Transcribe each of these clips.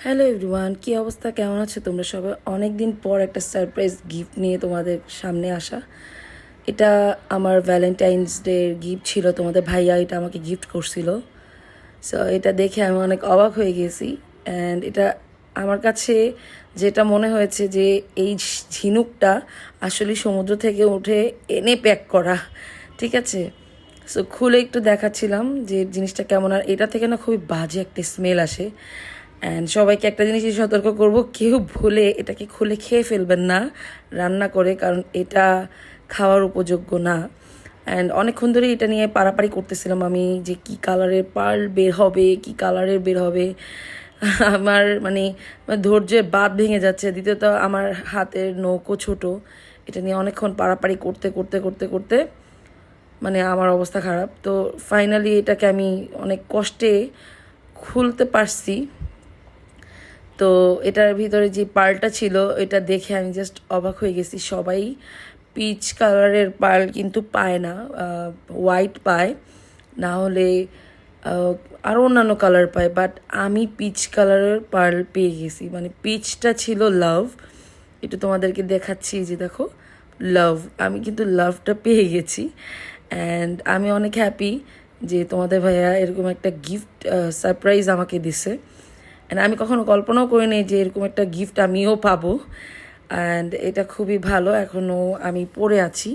Hello everyone, কী অবস্থা, কেমন আছো তোমরা সবাই? অনেক দিন পর একটা সারপ্রাইজ গিফট নিয়ে তোমাদের সামনে আসা। এটা আমার ভ্যালেন্টাইন্স ডে গিফট ছিল, তোমাদের ভাইয়া এটা আমাকে গিফট করছিল। সো এটা দেখে আমি অনেক অবাক হয়ে গেছি। অ্যান্ড এটা আমার কাছে যেটা মনে হয়েছে যে এই ঝিনুকটা আসলে সমুদ্র থেকে উঠে এনে প্যাক করা, ঠিক আছে? সো খুলে একটু দেখাচ্ছিলাম যে জিনিসটা কেমন। আর এটা থেকে না খুবই বাজে একটা স্মেল আসে। অ্যান্ড সবাইকে একটা জিনিসই সতর্ক করব, কেউ ভুলে এটাকে খুলে খেয়ে ফেলবেন না রান্না করে, কারণ এটা খাওয়ার উপযোগ্য না। অ্যান্ড অনেকক্ষণ ধরে এটা নিয়ে পারাপারি করতেছিলাম আমি, যে কি কালারের পার্ল বের হবে, কি কালারের বের হবে। আমার মানে ধৈর্যের বাঁধ ভেঙে যাচ্ছে। দ্বিতীয়ত আমার হাতের নৌকো ছোট, এটা নিয়ে অনেকক্ষণ পারাপারি করতে করতে করতে করতে মানে আমার অবস্থা খারাপ। তো ফাইনালি এটাকে আমি অনেক কষ্টে খুলতে পারছি। তো এটার ভিতরে যে পার্লটা ছিল এটা দেখে আমি জাস্ট অবাক হয়ে গেছি। সবাই পিচ কালারের পার্ল কিন্তু পায় না, হোয়াইট পায়, না হলে আরও অন্যান্য কালার পায়, বাট আমি পিচ কালারের পার্ল পেয়ে গেছি। মানে পিচটা ছিল লাভ, এটা তোমাদেরকে দেখাচ্ছি, যে দেখো লাভ, আমি কিন্তু লাভটা পেয়ে গেছি। অ্যান্ড আমি অনেক হ্যাপি যে তোমাদের ভাইয়া এরকম একটা গিফট সারপ্রাইজ আমাকে দিছে। অ্যান্ড আমি কখনো কল্পনাও করিনি যে এরকম একটা গিফট আমিও পাবো। অ্যান্ড এটা খুবই ভালো, এখনও আমি পরে আছি।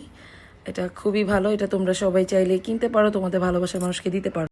এটা খুবই ভালো, এটা তোমরা সবাই চাইলে কিনতে পারো, তোমাদের ভালোবাসার মানুষকে দিতে পারো।